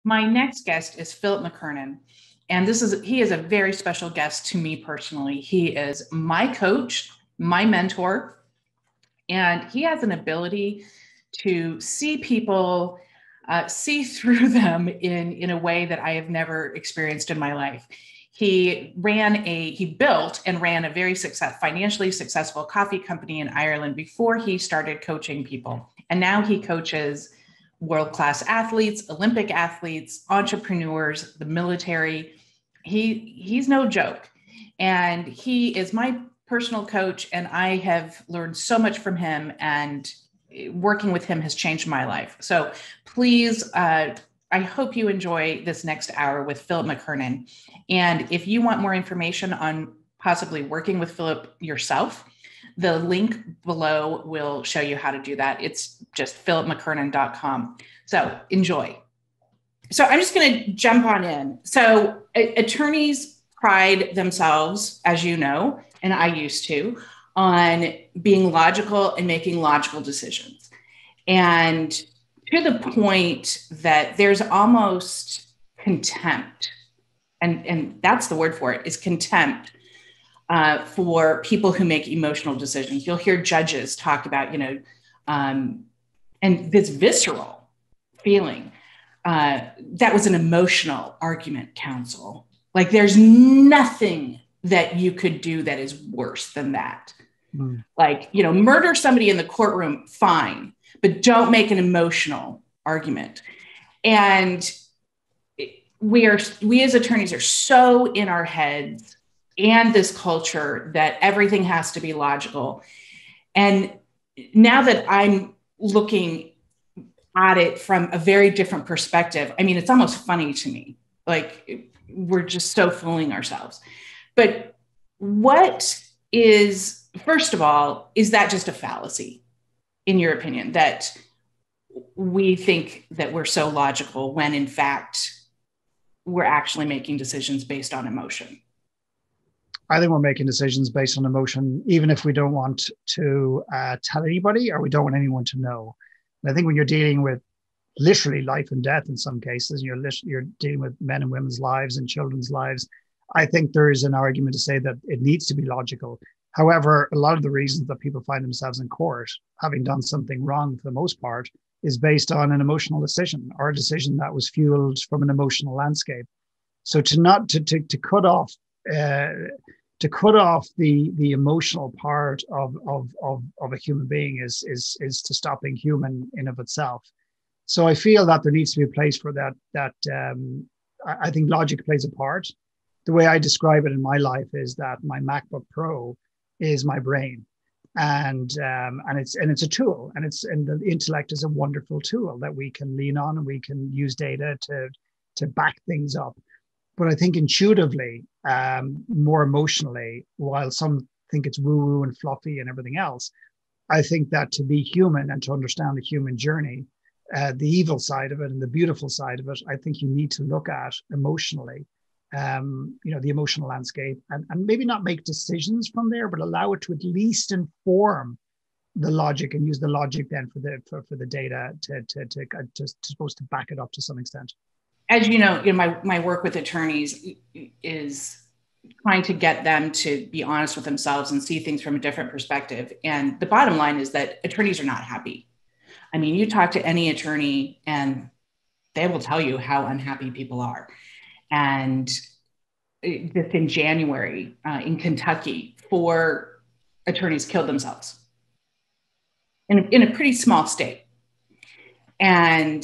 My next guest is Philip McKernan. And he is a very special guest to me personally. He is my coach, my mentor, and he has an ability to see people, see through them in a way that I have never experienced in my life. He built and ran a very financially successful coffee company in Ireland before he started coaching people. And now he coaches world-class athletes, Olympic athletes, entrepreneurs, the military. He's no joke. And he is my personal coach, and I have learned so much from him, and working with him has changed my life. So please, I hope you enjoy this next hour with Philip McKernan. And if you want more information on possibly working with Philip yourself, the link below will show you how to do that. It's just philipmckernan.com. So enjoy. So I'm just going to jump on in. So attorneys pride themselves, as you know, and I used to, on being logical and making logical decisions. And to the point that there's almost contempt, and that's the word for it, is contempt for people who make emotional decisions. You'll hear judges talk about, and this visceral feeling, that was an emotional argument, counsel. Like there's nothing that you could do that is worse than that. Like, murder somebody in the courtroom, fine, but don't make an emotional argument. And we as attorneys are so in our heads and this culture that everything has to be logical. And now that I'm looking at it from a very different perspective, I mean, it's almost funny to me. Like, we're just so fooling ourselves. But first of all, is that just a fallacy, in your opinion, that we think that we're so logical when in fact we're actually making decisions based on emotion? I think we're making decisions based on emotion, even if we don't want to tell anybody, or we don't want anyone to know. And I think when you're dealing with literally life and death in some cases, you're dealing with men and women's lives and children's lives, I think there is an argument to say that it needs to be logical. However, a lot of the reasons that people find themselves in court, having done something wrong for the most part, is based on an emotional decision, or a decision that was fueled from an emotional landscape. So to cut off the emotional part of a human being is to stop being human in of itself. So I feel that there needs to be a place for that. I think logic plays a part. The way I describe it in my life is that my MacBook Pro is my brain, and it's a tool, and the intellect is a wonderful tool that we can lean on, and we can use data to back things up. But I think intuitively, more emotionally, while some think it's woo-woo and fluffy and everything else, I think that to be human and to understand the human journey, the evil side of it and the beautiful side of it, I think you need to look at emotionally, the emotional landscape, and maybe not make decisions from there, but allow it to at least inform the logic, and use the logic then for the data to supposed to back it up to some extent. As you know, my work with attorneys is trying to get them to be honest with themselves and see things from a different perspective. And the bottom line is that attorneys are not happy. I mean, you talk to any attorney and they will tell you how unhappy people are. And just in January in Kentucky, 4 attorneys killed themselves in a pretty small state. And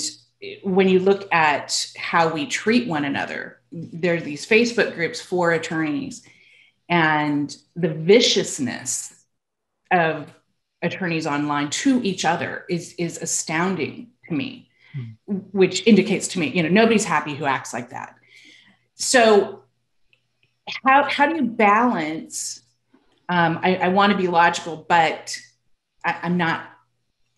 when you look at how we treat one another, there are these Facebook groups for attorneys, and the viciousness of attorneys online to each other is astounding to me, which indicates to me, nobody's happy who acts like that. So how do you balance, I want to be logical, but I'm not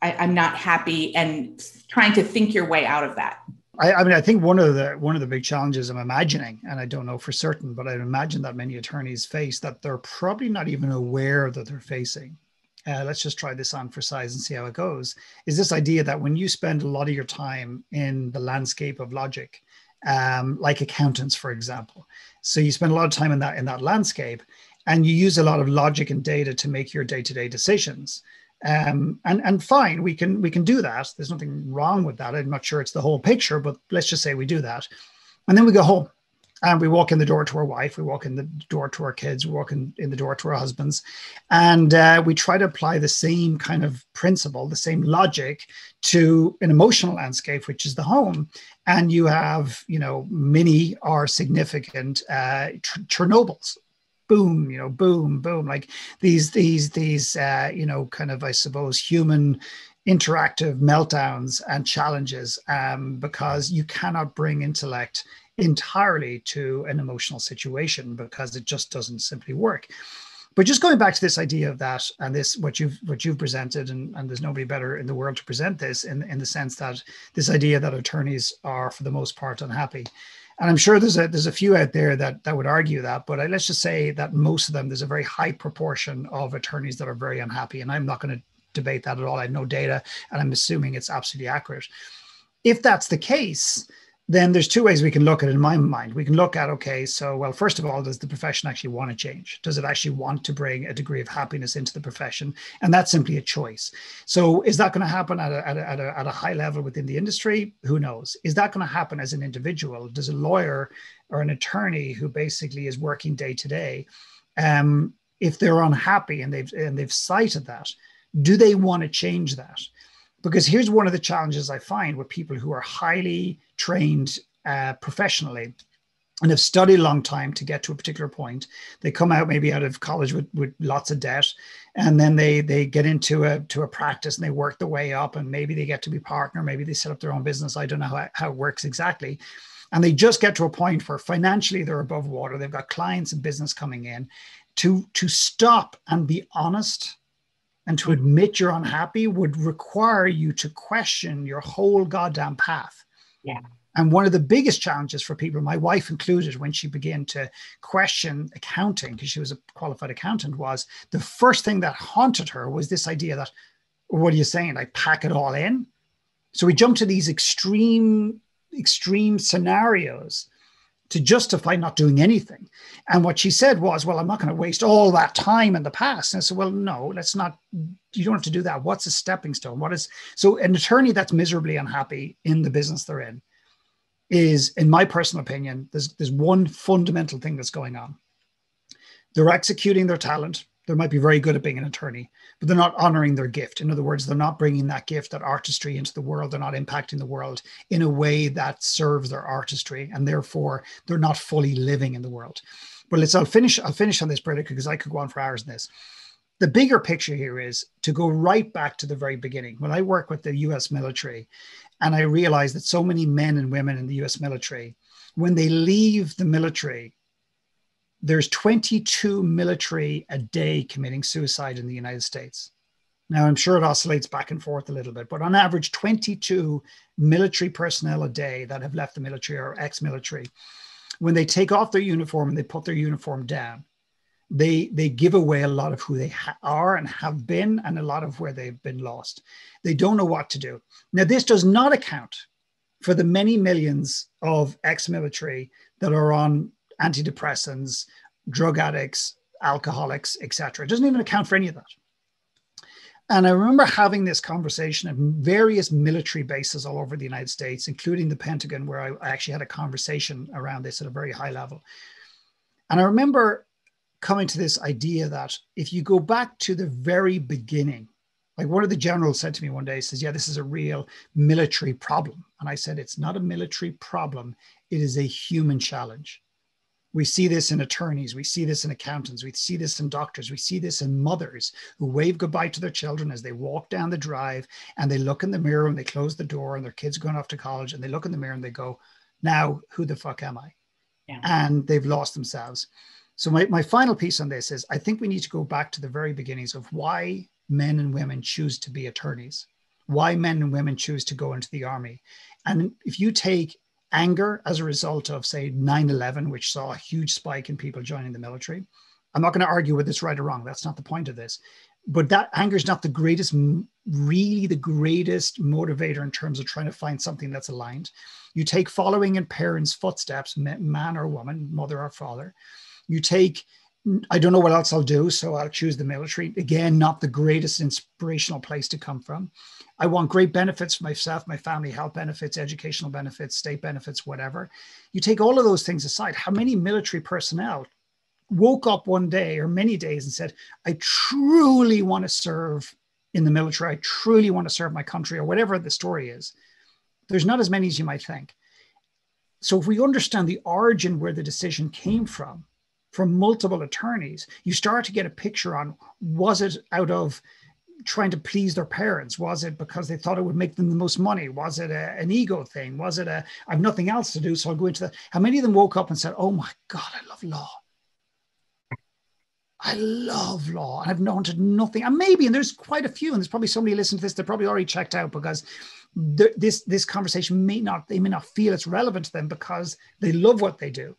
happy, and trying to think your way out of that? I mean, I think one of the big challenges I'm imagining, and I don't know for certain, but I imagine that many attorneys face, that they're probably not even aware that they're facing, let's just try this on for size and see how it goes, is this idea that when you spend a lot of your time in the landscape of logic, like accountants, for example, so you spend a lot of time in that landscape, and you use a lot of logic and data to make your day-to-day decisions. And fine, we can do that. There's nothing wrong with that. I'm not sure it's the whole picture, but let's just say we do that. And then we go home and we walk in the door to our wife, we walk in the door to our kids, we walk in the door to our husbands, and we try to apply the same kind of principle, the same logic to an emotional landscape, which is the home. And you have, many are significant Chernobyls. Boom, boom, boom, like these, kind of, I suppose, human interactive meltdowns and challenges, because you cannot bring intellect entirely to an emotional situation because it just doesn't simply work. But just going back to this idea of that, and this what you've presented, and there's nobody better in the world to present this in the sense that this idea that attorneys are for the most part unhappy. And I'm sure there's a few out there that would argue that, but let's just say that most of them, there's a very high proportion of attorneys that are very unhappy. And I'm not going to debate that at all. I have no data, and I'm assuming it's absolutely accurate. If that's the case, then there's two ways we can look at it in my mind. We can look at, okay, so, well, first of all, does the profession actually want to change? Does it actually want to bring a degree of happiness into the profession? And that's simply a choice. So is that going to happen at a high level within the industry? Who knows? Is that going to happen as an individual? Does a lawyer or an attorney who basically is working day to day, if they're unhappy and they've cited that, do they want to change that? Because here's one of the challenges I find with people who are highly trained professionally and have studied a long time to get to a particular point. They come out maybe out of college with lots of debt, and then they get into a practice and they work their way up, and maybe they get to be partner, maybe they set up their own business. I don't know how it works exactly. And they just get to a point where financially they're above water. They've got clients and business coming in. To stop and be honest and to admit you're unhappy would require you to question your whole goddamn path. Yeah. And one of the biggest challenges for people, my wife included, when she began to question accounting, because she was a qualified accountant, was the first thing that haunted her was this idea that, what are you saying? Like, pack it all in? So we jumped to these extreme scenarios to justify not doing anything. And what she said was, well, I'm not going to waste all that time in the past. And I said, well, no, let's not, you don't have to do that. What's a stepping stone? So an attorney that's miserably unhappy in the business they're in is, in my personal opinion, there's one fundamental thing that's going on. They're executing their talent. They might be very good at being an attorney, but they're not honoring their gift. In other words, they're not bringing that gift, that artistry into the world. They're not impacting the world in a way that serves their artistry, and therefore they're not fully living in the world. But I'll finish on this, Brita, because I could go on for hours on this. The bigger picture here is to go right back to the very beginning. When I work with the US military, and I realize that so many men and women in the US military, when they leave the military, there's 22 military a day committing suicide in the United States. Now, I'm sure it oscillates back and forth a little bit, but on average, 22 military personnel a day that have left the military or ex-military, when they take off their uniform and they put their uniform down, they give away a lot of who they are and have been, and a lot of where they've been lost. They don't know what to do. Now, this does not account for the many millions of ex-military that are on antidepressants, drug addicts, alcoholics, etc. It doesn't even account for any of that. And I remember having this conversation at various military bases all over the United States, including the Pentagon, where I actually had a conversation around this at a very high level. And I remember coming to this idea that if you go back to the very beginning, like one of the generals said to me one day, says, yeah, this is a real military problem. And I said, it's not a military problem. It is a human challenge. We see this in attorneys. We see this in accountants. We see this in doctors. We see this in mothers who wave goodbye to their children as they walk down the drive, and they look in the mirror and they close the door, and their kids are going off to college, and they look in the mirror and they go, now, who the fuck am I? Yeah. And they've lost themselves. So my final piece on this is, I think we need to go back to the very beginnings of why men and women choose to be attorneys, why men and women choose to go into the army. And if you take anger as a result of, say, 9/11, which saw a huge spike in people joining the military. I'm not going to argue whether it's right or wrong. That's not the point of this. But that anger is not the greatest, really the greatest motivator in terms of trying to find something that's aligned. You take following in parents' footsteps, man or woman, mother or father. You take, I don't know what else I'll do, so I'll choose the military. Again, not the greatest inspirational place to come from. I want great benefits for myself, my family, health benefits, educational benefits, state benefits, whatever. You take all of those things aside. How many military personnel woke up one day or many days and said, I truly want to serve in the military. I truly want to serve my country, or whatever the story is? There's not as many as you might think. So if we understand the origin where the decision came from multiple attorneys, you start to get a picture on, was it out of trying to please their parents? Was it because they thought it would make them the most money? Was it an ego thing? Was it I have nothing else to do, so I'll go into that? How many of them woke up and said, oh my God, I love law. I love law. And I've wanted nothing. And maybe, and there's quite a few, and there's probably somebody listening to this that probably already checked out, because this conversation they may not feel it's relevant to them because they love what they do.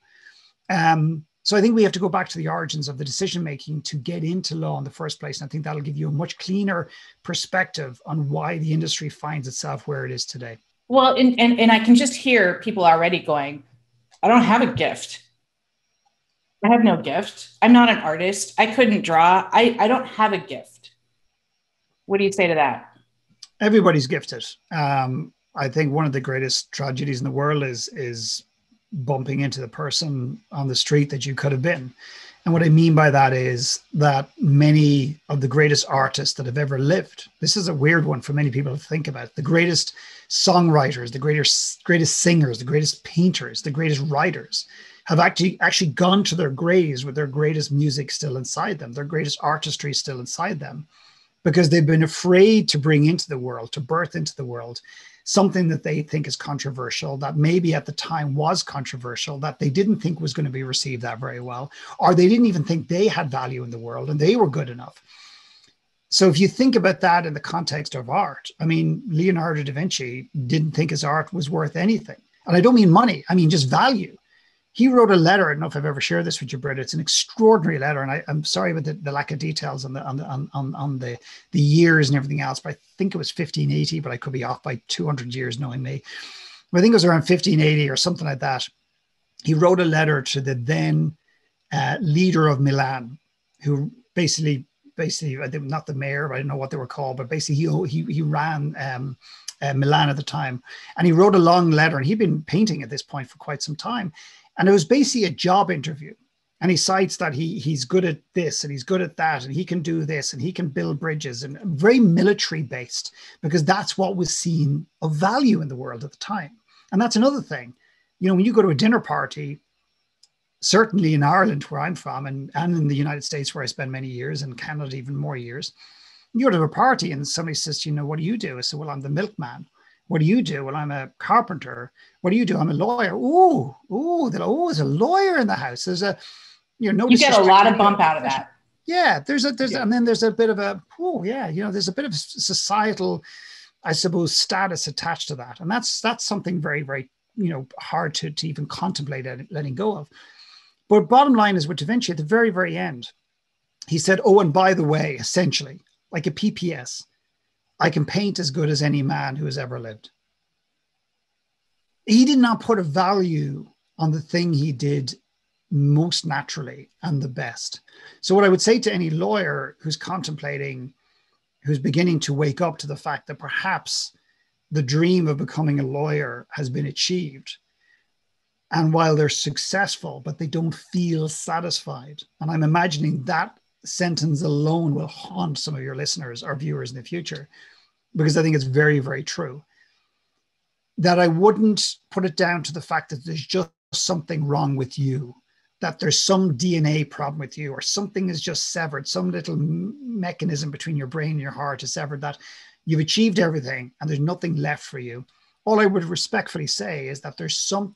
So I think we have to go back to the origins of the decision-making to get into law in the first place. And I think that'll give you a much cleaner perspective on why the industry finds itself where it is today. Well, and I can just hear people already going, I don't have a gift. I have no gift. I'm not an artist. I couldn't draw. I don't have a gift. What do you say to that? Everybody's gifted. I think one of the greatest tragedies in the world is bumping into the person on the street that you could have been. And what I mean by that is that many of the greatest artists that have ever lived, this is a weird one for many people to think about, the greatest songwriters, the greatest singers, the greatest painters, the greatest writers, have actually gone to their graves with their greatest music still inside them, their greatest artistry still inside them, because they've been afraid to bring into the world, to birth into the world, something that they think is controversial, that maybe at the time was controversial, that they didn't think was going to be received that very well, or they didn't even think they had value in the world and they were good enough. So if you think about that in the context of art, I mean, Leonardo da Vinci didn't think his art was worth anything. And I don't mean money, I mean just value. He wrote a letter. I don't know if I've ever shared this with you, Britta. It's an extraordinary letter, and I'm sorry about the lack of details on the years and everything else. But I think it was 1580, but I could be off by 200 years, knowing me. But I think it was around 1580 or something like that. He wrote a letter to the then leader of Milan, who basically, I think not the mayor, but I don't know what they were called, but basically he ran Milan at the time, and he wrote a long letter, and he'd been painting at this point for quite some time. And it was basically a job interview. And he cites that he's good at this and he's good at that and he can do this and he can build bridges, and very military based, because that's what was seen of value in the world at the time. And that's another thing. You know, when you go to a dinner party, certainly in Ireland, where I'm from, and in the United States, where I spent many years, and Canada even more years, you go to a party and somebody says, you know, what do you do? I said, well, I'm the milkman. What do you do? Well, I'm a carpenter. What do you do? I'm a lawyer. There's a lawyer in the house. There's a, you know, you get a lot of bump out of that. Yeah, and then there's a bit of a, there's a bit of societal, I suppose, status attached to that. And that's something very, very, hard to even contemplate letting go of. But bottom line is, with Da Vinci, at the very, very end, he said, oh, and by the way, essentially, like a PPS, I can paint as good as any man who has ever lived. He did not put a value on the thing he did most naturally and the best. So what I would say to any lawyer who's beginning to wake up to the fact that perhaps the dream of becoming a lawyer has been achieved, and while they're successful, but they don't feel satisfied. And I'm imagining that sentence alone will haunt some of your listeners or viewers in the future, because I think it's very, very true. That I wouldn't put it down to the fact that there's just something wrong with you, that there's some DNA problem with you, or something is just severed, some little mechanism between your brain and your heart is severed, that you've achieved everything and there's nothing left for you. All I would respectfully say is that there's some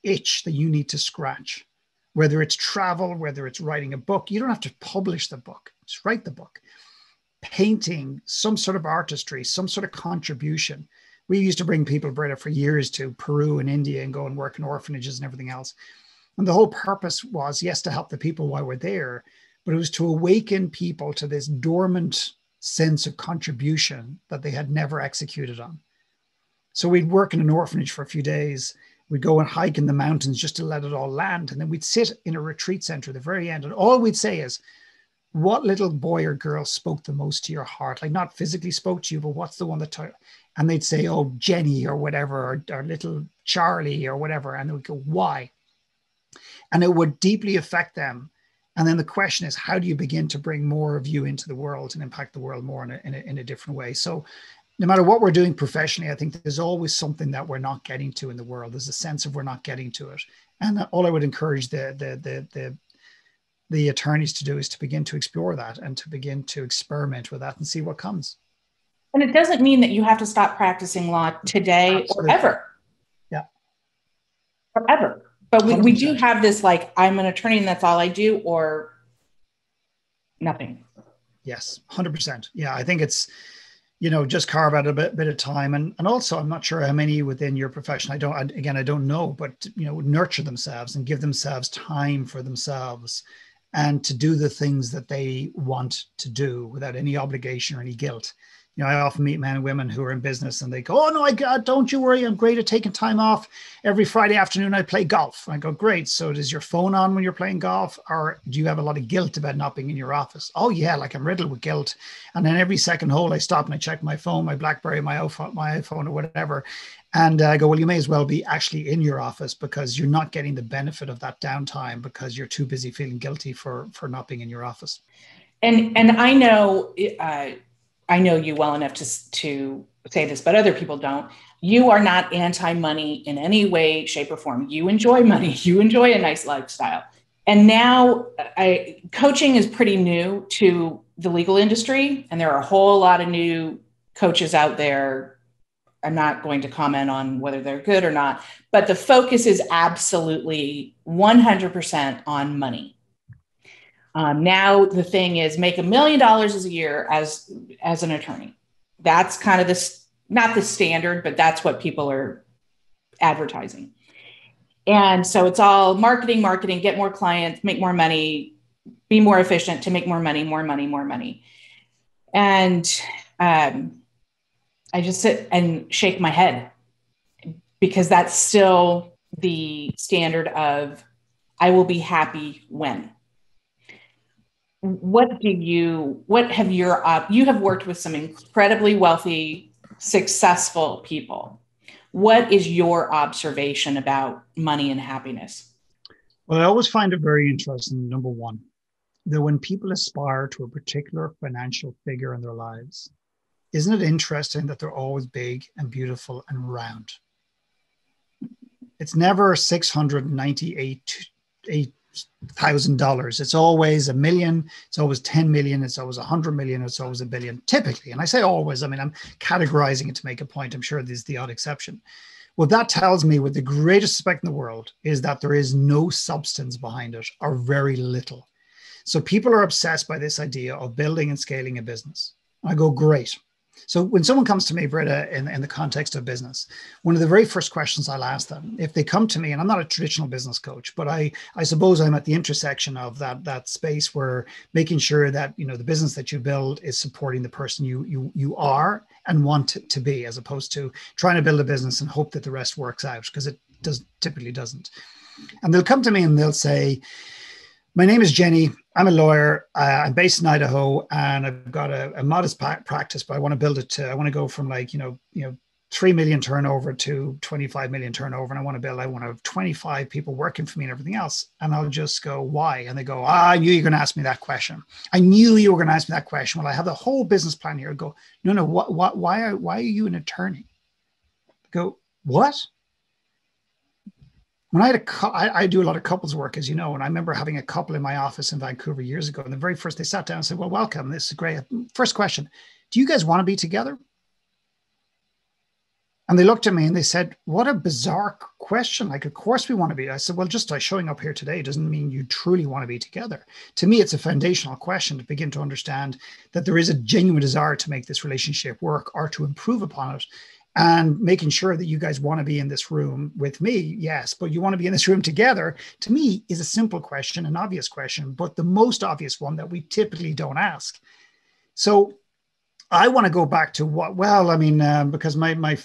itch that you need to scratch, whether it's travel, whether it's writing a book. You don't have to publish the book, just write the book. Painting, some sort of artistry, some sort of contribution. We used to bring people, Britta, for years to Peru and India and go and work in orphanages and everything else. And the whole purpose was, yes, to help the people while we're there, but it was to awaken people to this dormant sense of contribution that they had never executed on. So we'd work in an orphanage for a few days. We'd go and hike in the mountains just to let it all land. And then we'd sit in a retreat center at the very end. And all we'd say is, what little boy or girl spoke the most to your heart? Like not physically spoke to you, but what's the one that and they'd say, oh, Jenny or whatever, or little Charlie or whatever. And they would go, why? And it would deeply affect them. And then the question is, how do you begin to bring more of you into the world and impact the world more in a different way? So no matter what we're doing professionally, I think there's always something that we're not getting to in the world. There's a sense of we're not getting to it. And all I would encourage the attorneys to do is to begin to explore that and to begin to experiment with that and see what comes. And it doesn't mean that you have to stop practicing law today. Absolutely. Or ever. Yeah. Forever. But we do have this, like, I'm an attorney and that's all I do, or nothing. Yes, 100%. Yeah, I think it's, just carve out a bit of time. And also, I'm not sure how many within your profession, I don't know, but, nurture themselves and give themselves time for themselves and to do the things that they want to do without any obligation or any guilt. I often meet men and women who are in business and they go, oh, no, don't you worry. I'm great at taking time off. Every Friday afternoon, I play golf. I go, great. So is your phone on when you're playing golf? Or do you have a lot of guilt about not being in your office? Oh, yeah, like I'm riddled with guilt. And then every second hole, I stop and I check my phone, my BlackBerry, my iPhone or whatever. And I go, well, you may as well be actually in your office because you're not getting the benefit of that downtime because you're too busy feeling guilty for not being in your office. And I know... I know you well enough to say this, but other people don't. You are not anti-money in any way, shape, or form. You enjoy money. You enjoy a nice lifestyle. And now coaching is pretty new to the legal industry. And there are a whole lot of new coaches out there. I'm not going to comment on whether they're good or not, but the focus is absolutely 100% on money. Now the thing is make $1 million a year as an attorney. That's kind of not the standard, but that's what people are advertising. And so it's all marketing, get more clients, make more money, be more efficient to make more money. And I just sit and shake my head because that's still the standard of I will be happy when. You have worked with some incredibly wealthy, successful people. What is your observation about money and happiness? Well, I always find it very interesting, number one, that when people aspire to a particular financial figure in their lives, isn't it interesting that they're always big and beautiful and round? It's never $698,000. It's always $1 million. It's always 10 million. It's always 100 million. It's always $1 billion, typically. And I say always, I'm categorizing it to make a point. I'm sure there's the odd exception. What that tells me with the greatest respect in the world is that there is no substance behind it or very little. So people are obsessed by this idea of building and scaling a business. I go, great. So when someone comes to me, Britta, in the context of business, one of the very first questions I'll ask them, if they come to me, and I'm not a traditional business coach, but I suppose I'm at the intersection of that space where making sure that, the business that you build is supporting the person you are and want to be, as opposed to trying to build a business and hope that the rest works out, because it typically doesn't. And they'll come to me and they'll say, my name is Jenny. I'm a lawyer. I'm based in Idaho, and I've got a modest practice, but I want to build it to. I want to go from 3 million turnover to 25 million turnover, and I want to have 25 people working for me and everything else. And I'll just go, why? And they go, I knew you were going to ask me that question. I knew you were going to ask me that question. Well, I have the whole business plan here. I go, no. Why are you an attorney? I go, what? When I do a lot of couples work, as you know, and I remember having a couple in my office in Vancouver years ago. And the very first they sat down and said, well, welcome. This is great. First question, do you guys want to be together? And they looked at me and they said, what a bizarre question. Like, of course we want to be. I said, well, just by showing up here today doesn't mean you truly want to be together. To me, it's a foundational question to begin to understand that there is a genuine desire to make this relationship work or to improve upon it. and making sure that you guys want to be in this room with me. Yes, but you want to be in this room together, to me, is a simple question, an obvious question, but the most obvious one that we typically don't ask. So I want to go back to what, well, I mean, because my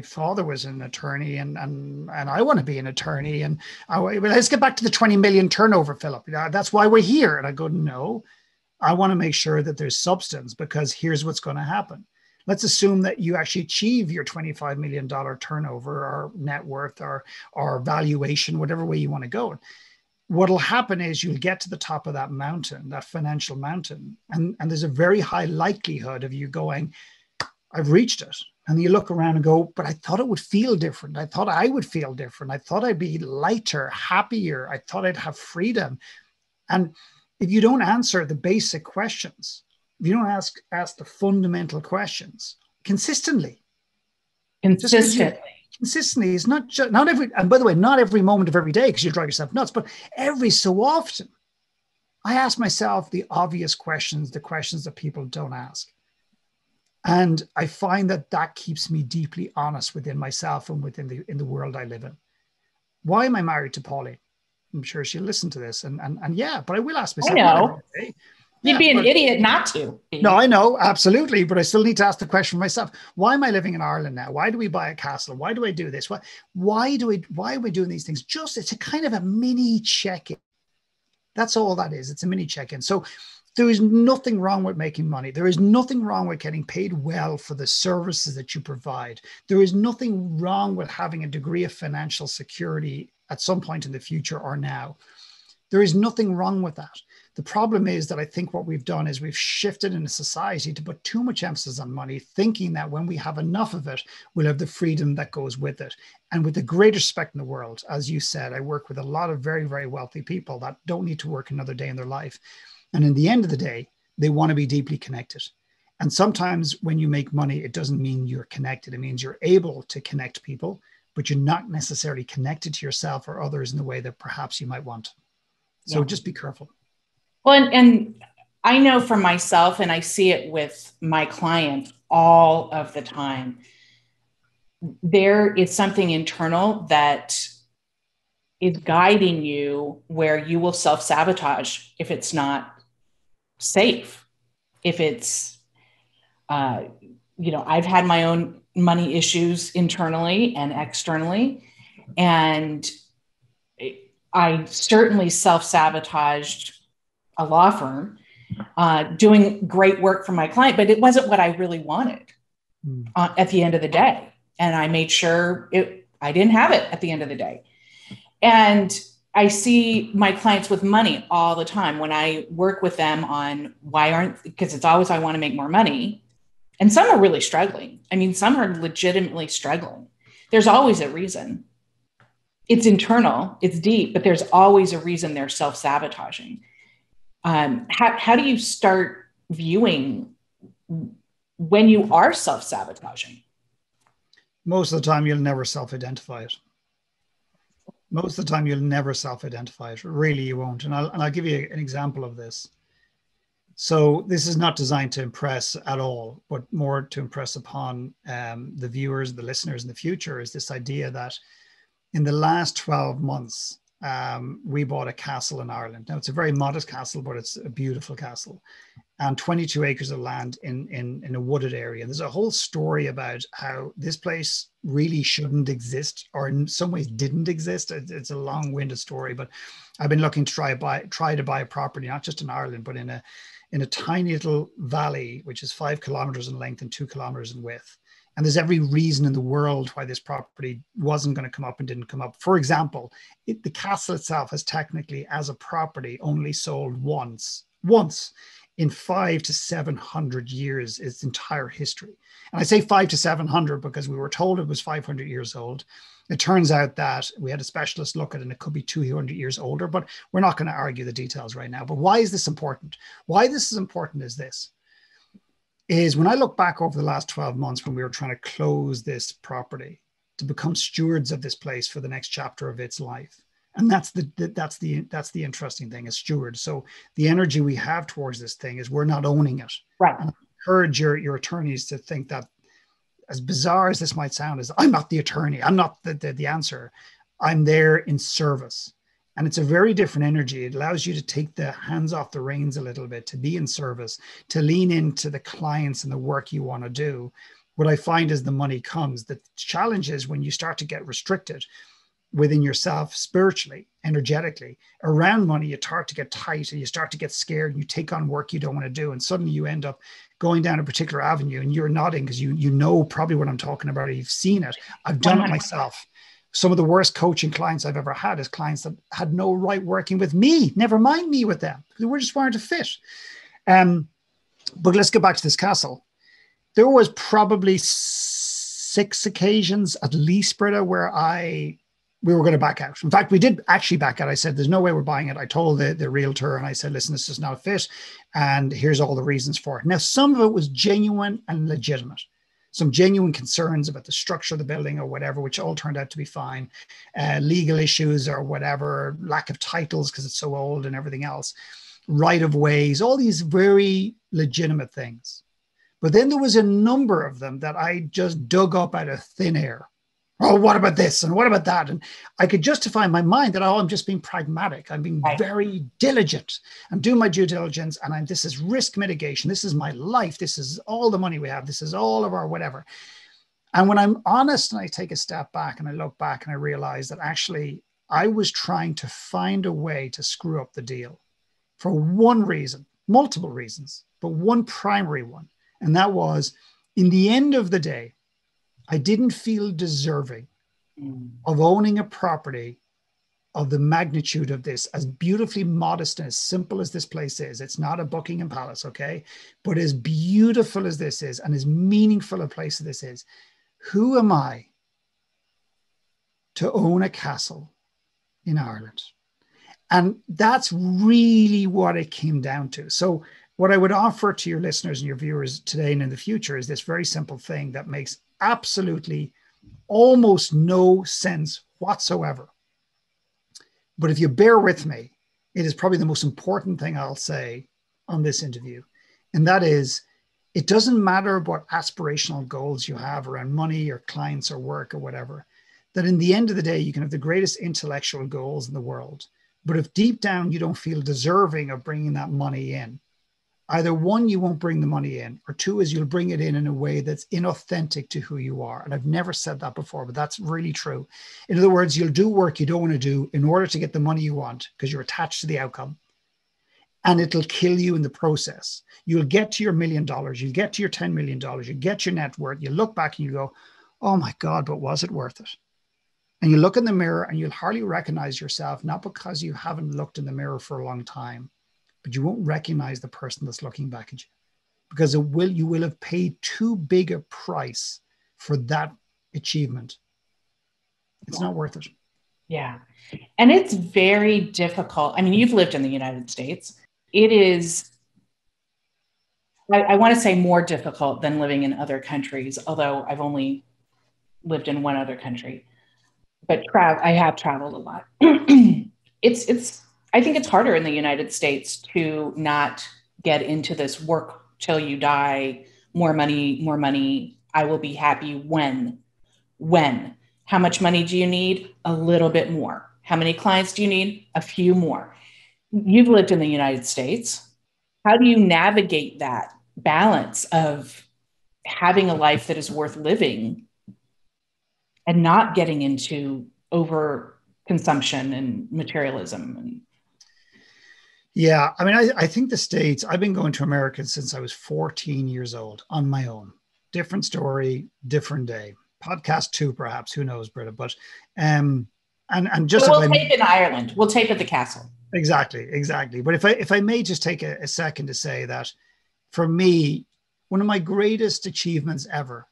father was an attorney, and I want to be an attorney, and let's get back to the 20 million turnover, Philip. That's why we're here. And I go, no, I want to make sure that there's substance, because here's what's going to happen. Let's assume that you actually achieve your $25 million turnover or net worth or valuation, whatever way you want to go. What'll happen is you'll get to the top of that mountain, that financial mountain, and there's a very high likelihood of you going, I've reached it. And you look around and go, but I thought it would feel different. I thought I would feel different. I thought I'd be lighter, happier. I thought I'd have freedom. And if you don't answer the basic questions, if you don't ask the fundamental questions consistently, consistently is not every, and by the way, not every moment of every day, because you drive yourself nuts, but every so often, I ask myself the obvious questions, the questions that people don't ask. And I find that keeps me deeply honest within myself and within the world I live in. Why am I married to Pauline? I'm sure she'll listen to this, and yeah, but I will ask myself. I know. You'd be an idiot not to. No, I know, absolutely. But I still need to ask the question myself. Why am I living in Ireland now? Why do we buy a castle? Why do I do this? Why are we doing these things? Just, it's a kind of a mini check-in. That's all that is. It's a mini check-in. So there is nothing wrong with making money. There is nothing wrong with getting paid well for the services that you provide. There is nothing wrong with having a degree of financial security at some point in the future or now. There is nothing wrong with that. The problem is that I think what we've done is we've shifted in a society to put too much emphasis on money, thinking that when we have enough of it, we'll have the freedom that goes with it. And with the greatest respect in the world, as you said, I work with a lot of very, very wealthy people that don't need to work another day in their life. And in the end of the day, they want to be deeply connected. And sometimes when you make money, it doesn't mean you're connected. It means you're able to connect people, but you're not necessarily connected to yourself or others in the way that perhaps you might want. So just be careful. Well, and I know for myself, and I see it with my clients all of the time, there is something internal that is guiding you where you will self-sabotage if it's not safe. If it's, I've had my own money issues internally and externally, and I certainly self-sabotaged a law firm, doing great work for my client, but it wasn't what I really wanted at the end of the day. And I made sure I didn't have it at the end of the day. And I see my clients with money all the time when I work with them on because it's always, I want to make more money. And some are really struggling. I mean, some are legitimately struggling. There's always a reason. It's internal, it's deep, but there's always a reason they're self-sabotaging. How do you start viewing when you are self-sabotaging? Most of the time, you'll never self-identify it. Most of the time, you'll never self-identify it. Really, you won't. And I'll give you an example of this. So this is not designed to impress at all, but more to impress upon the viewers, the listeners in the future, is this idea that in the last 12 months, we bought a castle in Ireland. Now, it's a very modest castle, but it's a beautiful castle, and 22 acres of land in a wooded area. There's a whole story about how this place really shouldn't exist, or in some ways didn't exist. It's a long-winded story, but I've been looking to try to buy a property, not just in Ireland, but in a tiny little valley, which is 5 kilometers in length and 2 kilometers in width. And there's every reason in the world why this property wasn't going to come up and didn't come up. For example, the castle itself has technically, as a property, only sold once in 500 to 700 years, its entire history. And I say 500 to 700 because we were told it was 500 years old. It turns out that we had a specialist look at it and it could be 200 years older, but we're not going to argue the details right now. But why is this important? Why this is important is when I look back over the last 12 months when we were trying to close this property to become stewards of this place for the next chapter of its life. And that's the interesting thing, as stewards. So the energy we have towards this thing is we're not owning it. Right. And I encourage your attorneys to think that as bizarre as this might sound, is I'm not the attorney. I'm not the answer. I'm there in service. And it's a very different energy. It allows you to take the hands off the reins a little bit, to be in service, to lean into the clients and the work you want to do. What I find is the money comes. The challenge is when you start to get restricted within yourself spiritually, energetically, around money, you start to get tight and you start to get scared and you take on work you don't want to do. And suddenly you end up going down a particular avenue, and you're nodding because you know probably what I'm talking about, or you've seen it. I've done 100%. It myself. Some of the worst coaching clients I've ever had is clients that had no right working with me, never mind me with them. They were just weren't a fit. But let's get back to this castle. There was probably 6 occasions at least, Britta, where we were going to back out. In fact, we did actually back out. I said, there's no way we're buying it. I told the realtor and I said, listen, this is not a fit. And here's all the reasons for it. Now, some of it was genuine and legitimate. Some genuine concerns about the structure of the building or whatever, which all turned out to be fine. Legal issues or whatever, lack of titles because it's so old and everything else. Right of ways, all these very legitimate things. But then there was a number of them that I just dug up out of thin air. Oh, what about this? And what about that? And I could justify in my mind that, oh, I'm just being pragmatic. I'm being very diligent. I'm doing my due diligence. And this is risk mitigation. This is my life. This is all the money we have. This is all of our whatever. And when I'm honest and I take a step back and I look back and I realize that actually I was trying to find a way to screw up the deal for one reason, multiple reasons, but one primary one. And that was, in the end of the day, I didn't feel deserving of owning a property of the magnitude of this, as beautifully modest and as simple as this place is. It's not a Buckingham Palace, okay? But as beautiful as this is and as meaningful a place as this is, who am I to own a castle in Ireland? And that's really what it came down to. So what I would offer to your listeners and your viewers today and in the future is this very simple thing that makes absolutely almost no sense whatsoever. But if you bear with me, it is probably the most important thing I'll say on this interview. And that is, it doesn't matter what aspirational goals you have around money or clients or work or whatever, that in the end of the day, you can have the greatest intellectual goals in the world. But if deep down you don't feel deserving of bringing that money in, either one, you won't bring the money in, or two is you'll bring it in a way that's inauthentic to who you are. And I've never said that before, but that's really true. In other words, you'll do work you don't want to do in order to get the money you want because you're attached to the outcome. And it'll kill you in the process. You'll get to your $1 million, you'll get to your $10 million, you get your net worth, you look back and you go, oh my God, but was it worth it? And you look in the mirror and you'll hardly recognize yourself, not because you haven't looked in the mirror for a long time, but you won't recognize the person that's looking back at you because you will have paid too big a price for that achievement. It's not worth it. Yeah. And it's very difficult. I mean, you've lived in the United States. It is, I want to say, more difficult than living in other countries, although I've only lived in one other country. But I have traveled a lot. I think it's harder in the United States to not get into this work till you die, more money. I will be happy when. How much money do you need? A little bit more. How many clients do you need? A few more. You've lived in the United States. How do you navigate that balance of having a life that is worth living and not getting into over consumption and materialism? Yeah, I mean, I think the States, I've been going to America since I was 14 years old on my own. Different story, different day. Podcast 2, perhaps, who knows, Britta, but and just we'll tape in Ireland. We'll tape at the castle. Exactly. But if I may just take a second to say that for me, one of my greatest achievements ever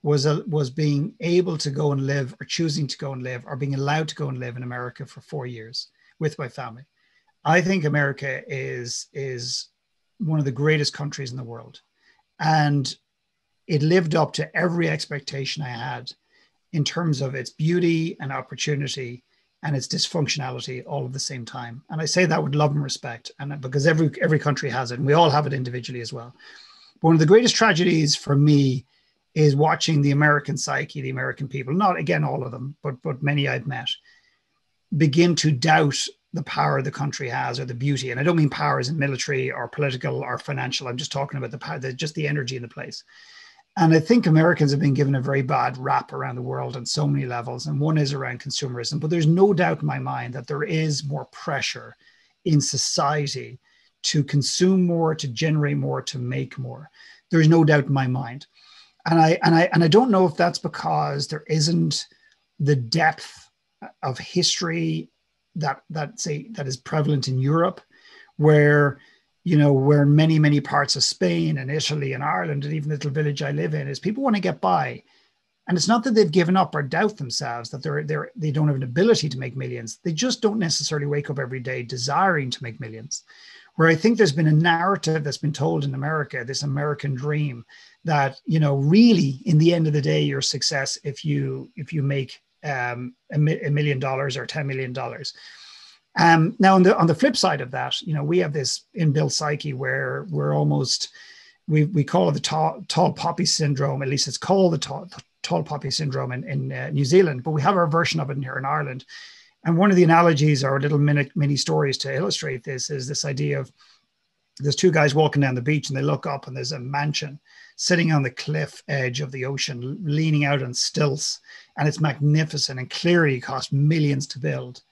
was being able to go and live, or choosing to go and live, or being allowed to go and live in America for 4 years with my family. I think America is one of the greatest countries in the world. And it lived up to every expectation I had in terms of its beauty and opportunity and its dysfunctionality all at the same time. And I say that with love and respect, and because every country has it, and we all have it individually as well. But one of the greatest tragedies for me is watching the American psyche, the American people, not again all of them, but many I've met, begin to doubt the power the country has or the beauty. And I don't mean power as in military or political or financial. I'm just talking about the power, just the energy in the place. And I think Americans have been given a very bad rap around the world on so many levels. And one is around consumerism. But there's no doubt in my mind that there is more pressure in society to consume more, to generate more, to make more. There's no doubt in my mind. And I don't know if that's because there isn't the depth of history that is prevalent in Europe, where many parts of Spain and Italy and Ireland and even the little village I live in is people want to get by. And it's not that they've given up or doubt themselves that they don't have an ability to make millions. They just don't necessarily wake up every day desiring to make millions. Where I think there's been a narrative that's been told in America, this American dream that, really in the end of the day, your success if you make $1 million or $10 million. Now on the flip side of that, we have this inbuilt psyche where we're almost, we call it the tall poppy syndrome. At least it's called the tall poppy syndrome in New Zealand, but we have our version of it here in Ireland. And one of the analogies or little mini stories to illustrate this is this idea of there's two guys walking down the beach and they look up and there's a mansion sitting on the cliff edge of the ocean, leaning out on stilts. And it's magnificent and clearly cost millions to build.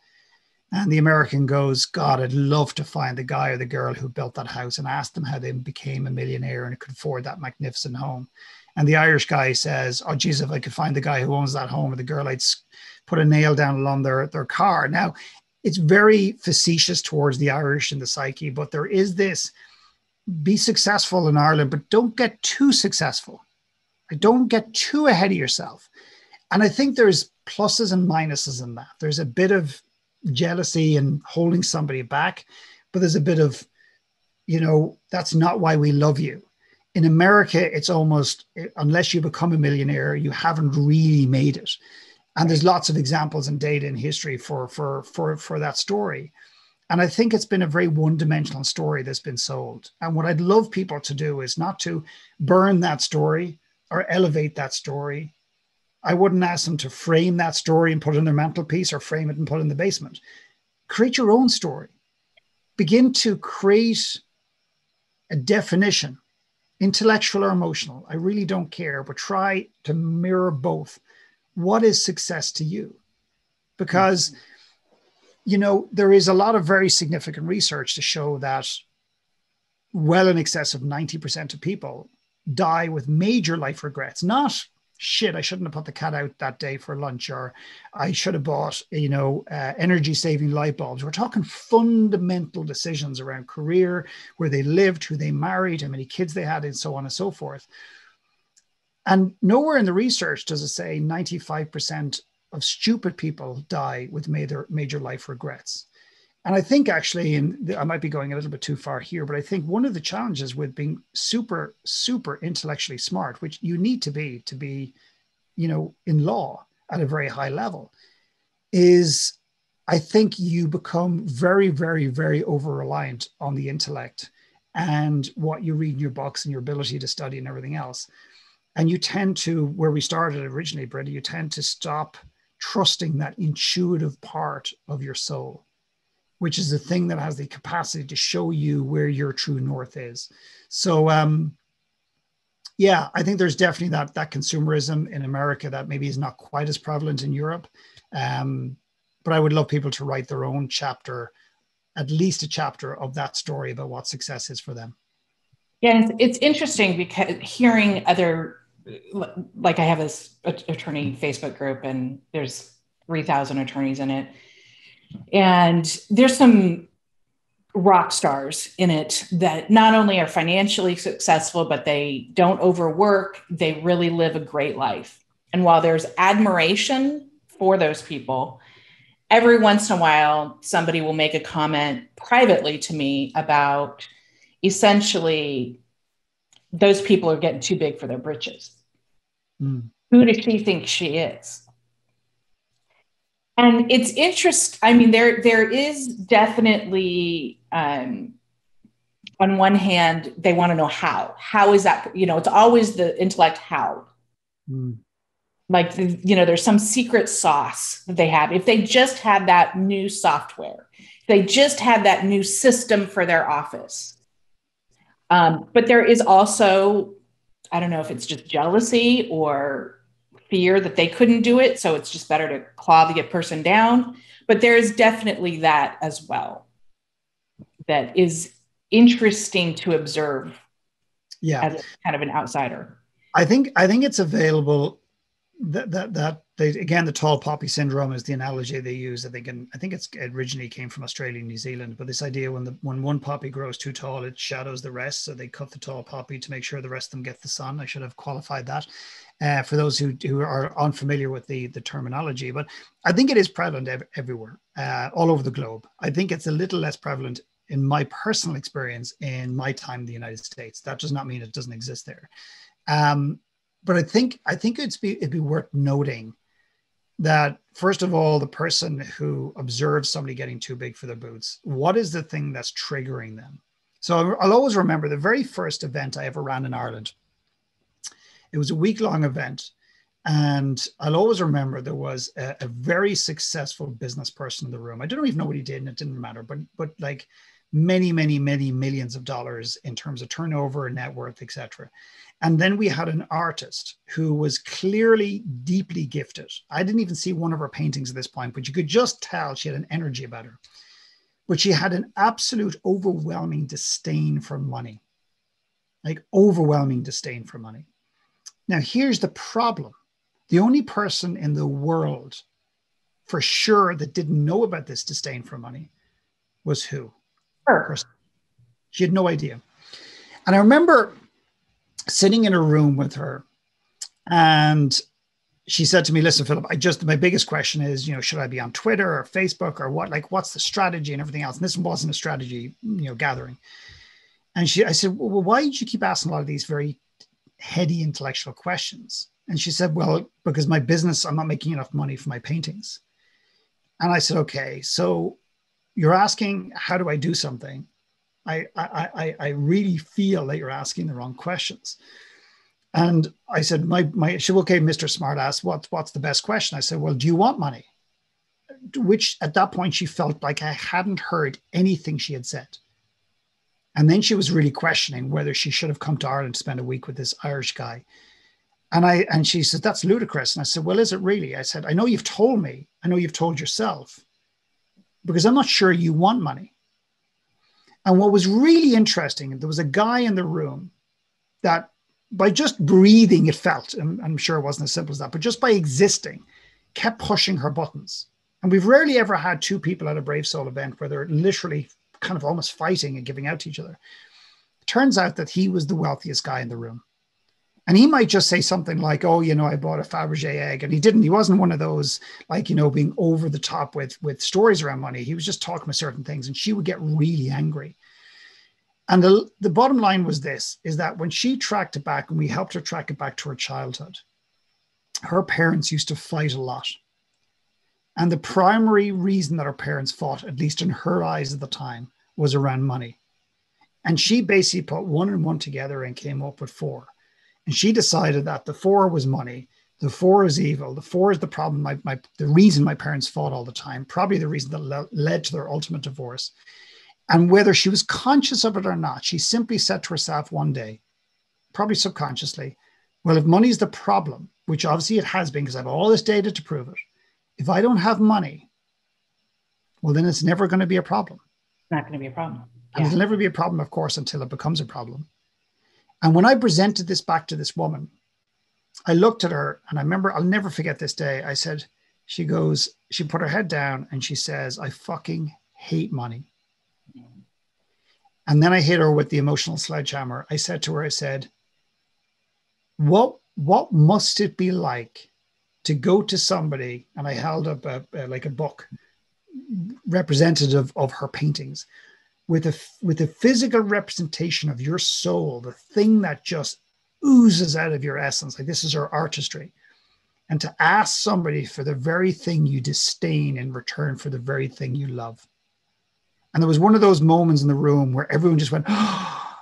And the American goes, God, I'd love to find the guy or the girl who built that house and ask them how they became a millionaire and could afford that magnificent home. And the Irish guy says, oh, geez, if I could find the guy who owns that home or the girl, I'd put a nail down along their car. Now, it's very facetious towards the Irish and the psyche, but there is this, be successful in Ireland, but don't get too successful. Don't get too ahead of yourself. And I think there's pluses and minuses in that. There's a bit of jealousy and holding somebody back, but there's a bit of, that's not why we love you. In America, it's almost, unless you become a millionaire, you haven't really made it. And there's lots of examples and data in history for that story. And I think it's been a very one-dimensional story that's been sold. And what I'd love people to do is not to burn that story or elevate that story. I wouldn't ask them to frame that story and put it in their mantelpiece or frame it and put it in the basement. Create your own story. Begin to create a definition, intellectual or emotional. I really don't care, but try to mirror both. What is success to you? Because, there is a lot of very significant research to show that well in excess of 90% of people die with major life regrets, not shit, I shouldn't have put the cat out that day for lunch, or I should have bought, energy saving light bulbs. We're talking fundamental decisions around career, where they lived, who they married, how many kids they had, and so on and so forth. And nowhere in the research does it say 95% of stupid people die with major life regrets. And I think actually, and I might be going a little bit too far here, but I think one of the challenges with being super, super intellectually smart, which you need to be, in law at a very high level, is I think you become very, very, very over-reliant on the intellect and what you read in your books and your ability to study and everything else. And you tend to, where we started originally, Brenda, you tend to stop trusting that intuitive part of your soul, which is the thing that has the capacity to show you where your true north is. So, I think there's definitely that consumerism in America that maybe is not quite as prevalent in Europe. But I would love people to write their own chapter, at least a chapter of that story about what success is for them. Yeah, it's interesting because hearing other, like I have this attorney Facebook group and there's 3,000 attorneys in it. And there's some rock stars in it that not only are financially successful, but they don't overwork. They really live a great life. And while there's admiration for those people, every once in a while, somebody will make a comment privately to me about essentially those people are getting too big for their britches. Mm. Who does she think she is? And it's interesting. I mean, there is definitely, on one hand, they want to know how. How is that? It's always the intellect how. Mm. Like, there's some secret sauce that they have. If they just had that new software, if they just had that new system for their office. But there is also, I don't know if it's just jealousy or fear that they couldn't do it. So it's just better to claw the person down. But there is definitely that as well. That is interesting to observe as a kind of an outsider. I think it's available. That they, again, the tall poppy syndrome is the analogy they use. I think it originally came from Australia and New Zealand, but this idea when one poppy grows too tall, it shadows the rest. So they cut the tall poppy to make sure the rest of them get the sun. I should have qualified that for those who are unfamiliar with the terminology, but I think it is prevalent everywhere, all over the globe. I think it's a little less prevalent in my personal experience in my time in the United States. That does not mean it doesn't exist there. But I think it'd be worth noting that, first of all, the person who observes somebody getting too big for their boots, what is the thing that's triggering them? So I'll always remember the very first event I ever ran in Ireland. It was a week-long event. And I'll always remember there was a very successful business person in the room. I don't even know what he did, and it didn't matter, but like many, many, many millions of dollars in terms of turnover, net worth, etc. And then we had an artist who was clearly deeply gifted. I didn't even see one of her paintings at this point, but you could just tell she had an energy about her. But she had an absolute overwhelming disdain for money, like overwhelming disdain for money. Now, here's the problem. The only person in the world for sure that didn't know about this disdain for money was who? Her. She had no idea. And I remember sitting in a room with her, and she said to me, listen, Philip, my biggest question is, should I be on Twitter or Facebook or what? Like, what's the strategy and everything else? And this wasn't a strategy, gathering. And I said, well, why did you keep asking a lot of these very heady intellectual questions? And she said, well, because my business, I'm not making enough money for my paintings. And I said, okay, so you're asking, how do I do something? I really feel that you're asking the wrong questions. And I said, she said, okay, Mr. Smartass, what's the best question? I said, well, do you want money? Which at that point, she felt like I hadn't heard anything she had said. And then she was really questioning whether she should have come to Ireland to spend a week with this Irish guy. And she said, that's ludicrous. And I said, well, is it really? I said, I know you've told me, I know you've told yourself, because I'm not sure you want money. And what was really interesting, there was a guy in the room that by just breathing, it felt, and I'm sure it wasn't as simple as that, but just by existing, kept pushing her buttons. And we've rarely ever had two people at a Brave Soul event where they're literally kind of almost fighting and giving out to each other. It turns out that he was the wealthiest guy in the room. And he might just say something like, oh, I bought a Fabergé egg. And he didn't. He wasn't one of those, like, being over the top with stories around money. He was just talking about certain things, and she would get really angry. And the bottom line was this, is that when she tracked it back, and we helped her track it back to her childhood, her parents used to fight a lot. And the primary reason that her parents fought, at least in her eyes at the time, was around money. And she basically put one and one together and came up with 4. And she decided that the 4 was money. The 4 is evil. The 4 is the problem. The reason my parents fought all the time, probably the reason that led to their ultimate divorce. And whether she was conscious of it or not, she simply said to herself one day, probably subconsciously, well, if money is the problem, which obviously it has been because I have all this data to prove it, if I don't have money, well, then it's never going to be a problem. It's not going to be a problem. And it'll never be a problem, of course, until it becomes a problem. And when I presented this back to this woman, I looked at her, and I remember, I'll never forget this day. I said, she put her head down and she says, I fucking hate money. And then I hit her with the emotional sledgehammer. I said to her, what must it be like to go to somebody, and I held up like a book representative of her paintings, with a physical representation of your soul, the thing that just oozes out of your essence, like this is her artistry, and to ask somebody for the very thing you disdain in return for the very thing you love. And there was one of those moments in the room where everyone just went, oh,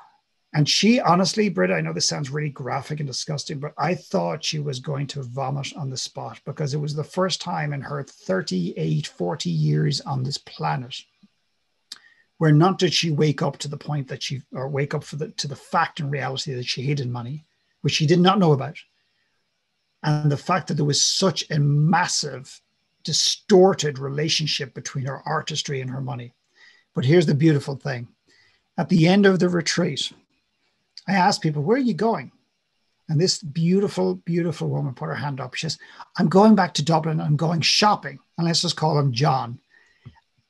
And she honestly, Britta, I know this sounds really graphic and disgusting, but I thought she was going to vomit on the spot, because it was the first time in her 38, 40 years on this planet where not did she wake up to the point that she, or wake up to the fact and reality that she hated money, which she did not know about. And the fact that there was such a massive, distorted relationship between her artistry and her money. But here's the beautiful thing. At the end of the retreat, I asked people, where are you going? And this beautiful, beautiful woman put her hand up. She says, I'm going back to Dublin. I'm going shopping. And let's just call him John.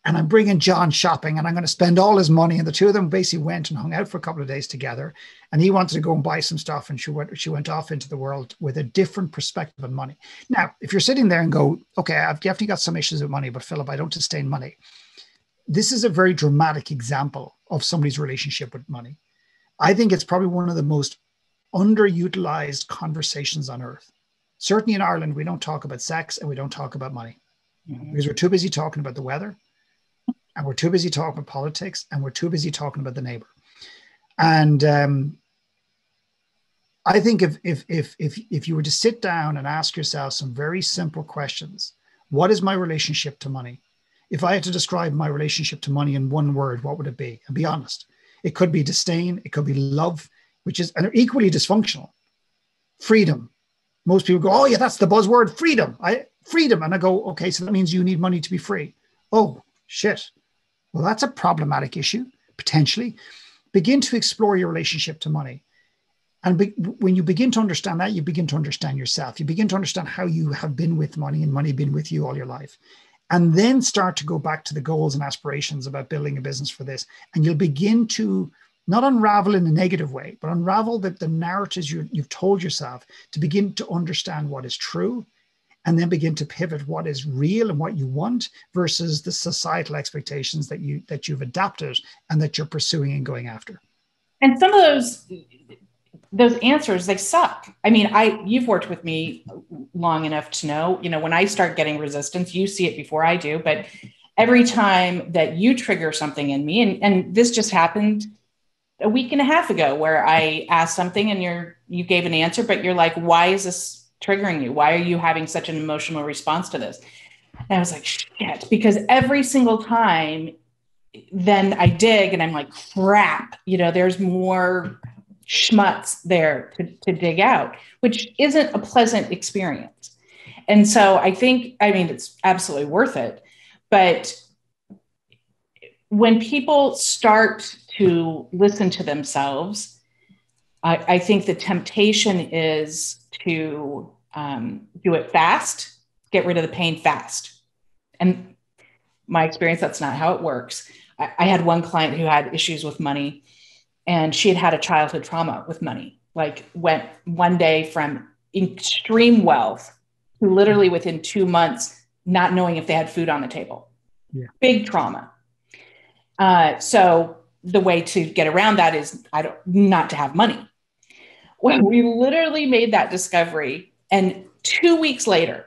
And I'm bringing John shopping, and I'm going to spend all his money. And the two of them basically went and hung out for a couple of days together. And he wanted to go and buy some stuff. And she went off into the world with a different perspective on money. Now, if you're sitting there and go, okay, I've definitely got some issues with money, but Philip, I don't disdain money. This is a very dramatic example of somebody's relationship with money. I think it's probably one of the most underutilized conversations on earth. Certainly in Ireland, we don't talk about sex and we don't talk about money because we're too busy talking about the weather, and we're too busy talking about politics, and we're too busy talking about the neighbor. And I think if you were to sit down and ask yourself some very simple questions, what is my relationship to money? If I had to describe my relationship to money in one word, what would it be? And be honest. It could be disdain. It could be love, which is equally dysfunctional. Freedom. Most people go, oh yeah, that's the buzzword, freedom. Freedom. And I go, okay, so that means you need money to be free. Oh, shit. Well, that's a problematic issue, potentially. Begin to explore your relationship to money. And when you begin to understand that, you begin to understand yourself. You begin to understand how you have been with money and money been with you all your life. And then start to go back to the goals and aspirations about building a business for this. And you'll begin to not unravel in a negative way, but unravel the narratives you've told yourself, to begin to understand what is true, and then begin to pivot what is real and what you want versus the societal expectations that you've adapted and that you're pursuing and going after. And some of those answers, they suck. I mean, you've worked with me long enough to know, when I start getting resistance, you see it before I do, but every time that you trigger something in me, and this just happened a week and a half ago, where I asked something and you gave an answer, but you're like, why is this triggering you? Why are you having such an emotional response to this? And I was like, shit, because every single time then I dig and I'm like, crap, there's more schmutz there to dig out, which isn't a pleasant experience. And so I think, it's absolutely worth it. But when people start to listen to themselves, I think the temptation is to do it fast, get rid of the pain fast. And my experience, that's not how it works. I had one client who had issues with money, and she had a childhood trauma with money, like went one day from extreme wealth to literally within 2 months, not knowing if they had food on the table. Yeah. Big trauma. So the way to get around that is not to have money. Well, we literally made that discovery, and 2 weeks later,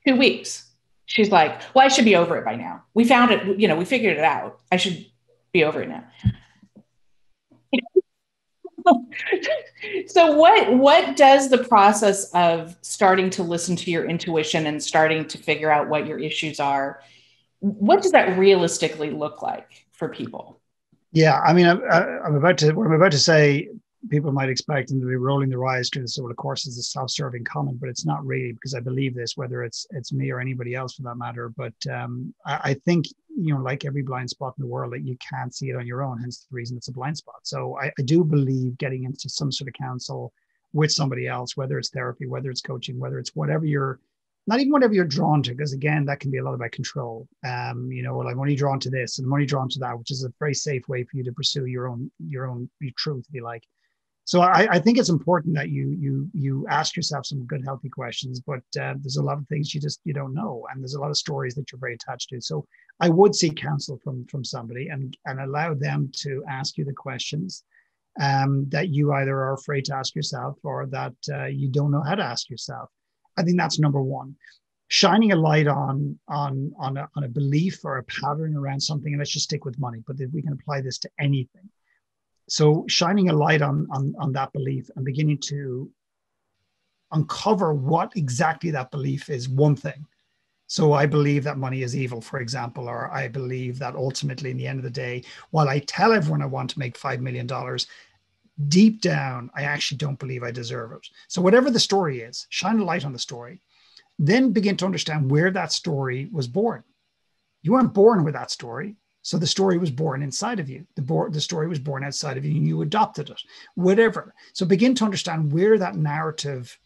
2 weeks, she's like, well, I should be over it by now. We found it, we figured it out. I should be over it now. So what does the process of starting to listen to your intuition and starting to figure out what your issues are, what does that realistically look like for people? Yeah, what I'm about to say, people might expect them to be rolling their eyes to this. Well, of course, it's a self-serving comment, but it's not really, because I believe this, whether it's me or anybody else for that matter. But I think, like every blind spot in the world, that you can't see it on your own, hence the reason it's a blind spot. So I do believe getting into some sort of counsel with somebody else, whether it's therapy, whether it's coaching, whether it's whatever not even whatever you're drawn to, because again, that can be a lot about control. Well, I'm only drawn to this and I'm only drawn to that, which is a very safe way for you to pursue your truth, if you like. So I think it's important that you ask yourself some good, healthy questions, but there's a lot of things you don't know. And there's a lot of stories that you're very attached to. So I would seek counsel from somebody and allow them to ask you the questions that you either are afraid to ask yourself or that you don't know how to ask yourself. I think that's number one. Shining a light on a belief or a pattern around something, and let's just stick with money, but we can apply this to anything. So shining a light on that belief and beginning to uncover what exactly that belief is, one thing. So I believe that money is evil, for example, or I believe that ultimately, in the end of the day, while I tell everyone I want to make $5 million, deep down, I actually don't believe I deserve it. So whatever the story is, shine a light on the story, then begin to understand where that story was born. You weren't born with that story. So the story was born inside of you. The story was born outside of you and you adopted it, whatever. So begin to understand where that narrative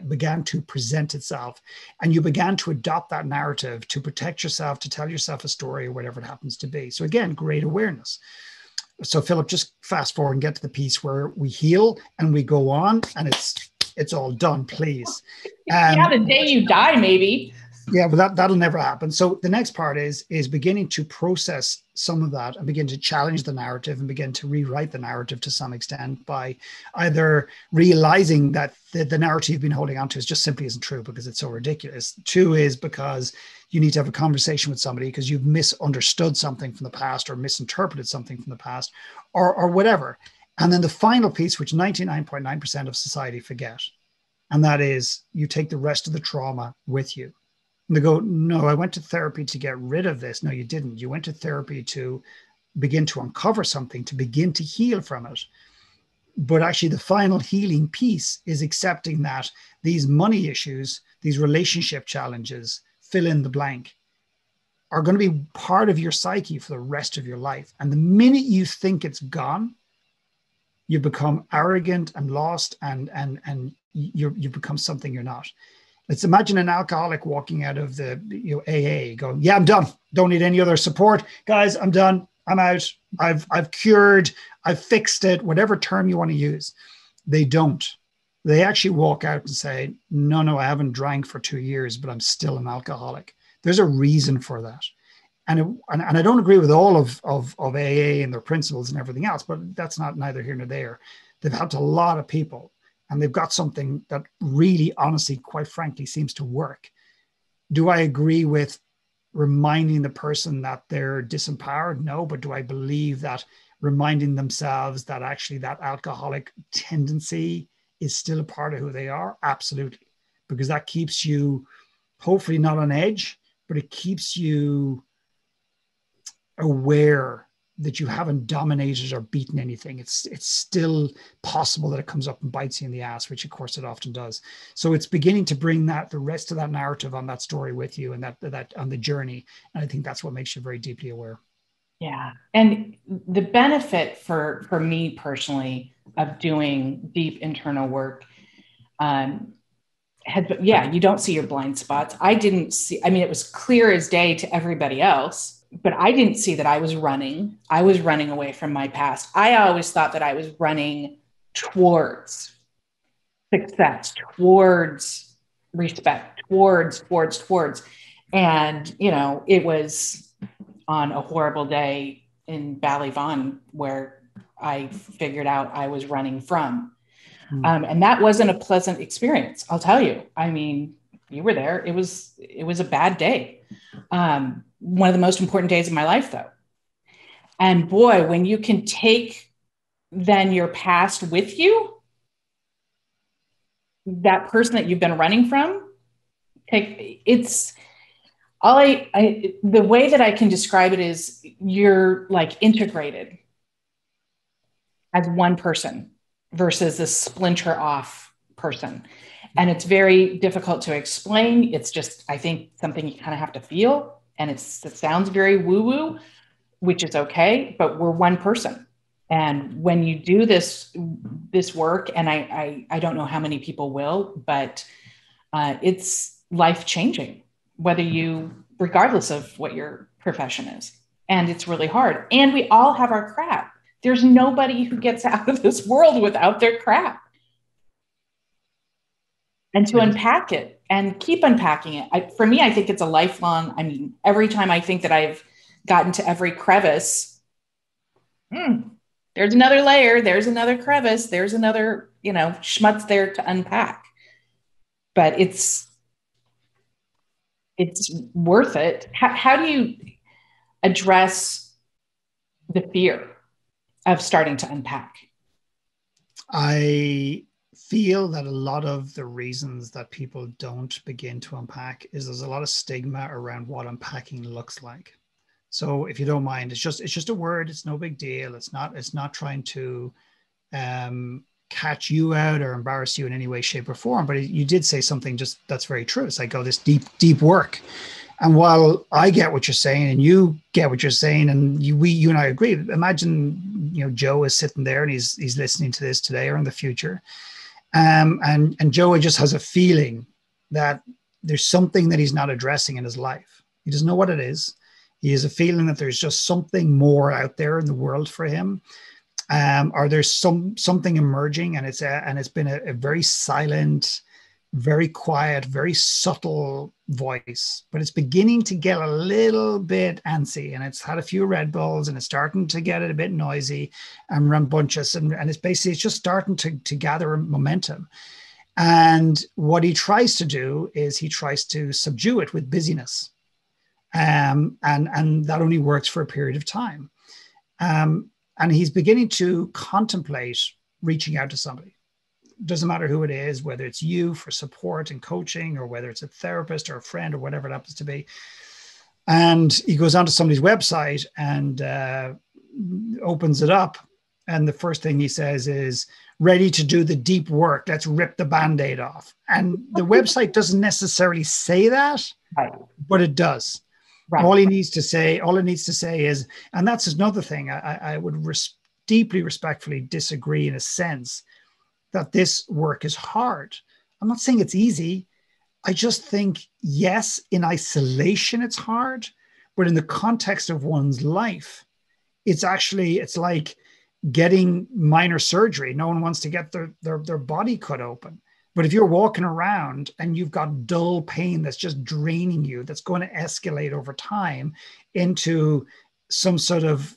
began to present itself, and you began to adopt that narrative to protect yourself, to tell yourself a story or whatever it happens to be. So again, great awareness. So Philip, just fast forward and get to the piece where we heal and we go on and it's all done, please. Yeah, the day you die, maybe. Yeah, but that'll never happen. So the next part is beginning to process some of that and begin to challenge the narrative and begin to rewrite the narrative to some extent by either realizing that the narrative you've been holding on to is just simply isn't true because it's so ridiculous. Two is because you need to have a conversation with somebody because you've misunderstood something from the past or misinterpreted something from the past or whatever. And then the final piece, which 99.9% of society forget, and that is you take the rest of the trauma with you. And they go, no, I went to therapy to get rid of this. No, you didn't. You went to therapy to begin to uncover something, to begin to heal from it. But actually, the final healing piece is accepting that these money issues, these relationship challenges, fill in the blank, are going to be part of your psyche for the rest of your life. And the minute you think it's gone, you become arrogant and lost, and you become something you're not. Let's imagine an alcoholic walking out of the AA going, yeah, I'm done. Don't need any other support. Guys, I'm done. I'm out. I've cured. I've fixed it. Whatever term you want to use. They don't. They actually walk out and say, no, I haven't drank for 2 years, but I'm still an alcoholic. There's a reason for that. And I don't agree with all of AA and their principles and everything else, but that's not neither here nor there. They've helped a lot of people. And they've got something that really, honestly, quite frankly, seems to work. Do I agree with reminding the person that they're disempowered? No, but do I believe that reminding themselves that actually that alcoholic tendency is still a part of who they are? Absolutely. Because that keeps you hopefully not on edge, but it keeps you aware that you haven't dominated or beaten anything. It's still possible that it comes up and bites you in the ass, which of course it often does. So it's beginning to bring the rest of that narrative on that story with you and that on the journey. And I think that's what makes you very deeply aware. Yeah. And the benefit for me personally of doing deep internal work, you don't see your blind spots. I didn't see, it was clear as day to everybody else, but I didn't see that I was running. I was running away from my past. I always thought that I was running towards success, towards respect, towards. And, it was on a horrible day in Ballyvaughan where I figured out I was running from. And that wasn't a pleasant experience, I'll tell you. You were there. It was a bad day. One of the most important days of my life, though. And boy, when you can take then your past with you, that person that you've been running from, the way that I can describe it is you're like integrated as one person versus a splinter off person. And it's very difficult to explain. It's just, I think, something you kind of have to feel. And it sounds very woo-woo, which is okay, but we're one person. And when you do this work, and I don't know how many people will, but it's life-changing, regardless of what your profession is. And it's really hard. And we all have our crap. There's nobody who gets out of this world without their crap. And to unpack it and keep unpacking it. For me, I think it's a lifelong, every time I think that I've gotten to every crevice, there's another layer, there's another crevice, there's another, schmutz there to unpack. But it's worth it. How do you address the fear? of starting to unpack? I feel that a lot of the reasons that people don't begin to unpack is there's a lot of stigma around what unpacking looks like. So if you don't mind, it's just a word. It's no big deal. It's not trying to catch you out or embarrass you in any way, shape, or form. But you did say something just that's very true. It's like, oh, this deep work. And while I get what you're saying and you get what you're saying, and you and I agree, imagine, Joe is sitting there and he's listening to this today or in the future. And Joe just has a feeling that there's something that he's not addressing in his life. He doesn't know what it is. He has a feeling that there's just something more out there in the world for him. Or there's something emerging, and it's been a very silent, very quiet, very subtle voice, but it's beginning to get a little bit antsy, and it's had a few Red Bulls, and it's starting to get a bit noisy and rambunctious, and it's just starting to gather momentum. And what he tries to do is he tries to subdue it with busyness, and that only works for a period of time. And he's beginning to contemplate reaching out to somebody. Doesn't matter who it is, whether it's you for support and coaching, or whether it's a therapist or a friend or whatever it happens to be. And he goes onto somebody's website and opens it up. And the first thing he says is, ready to do the deep work. Let's rip the Band-Aid off. And the website doesn't necessarily say that, Right. but it does. Right. All it needs to say is, and that's another thing I would deeply respectfully disagree in a sense, that this work is hard. I'm not saying it's easy. I just think, yes, in isolation, it's hard, but in the context of one's life, it's like getting minor surgery. No one wants to get their body cut open. But if you're walking around and you've got dull pain that's just draining you, that's going to escalate over time into some sort of,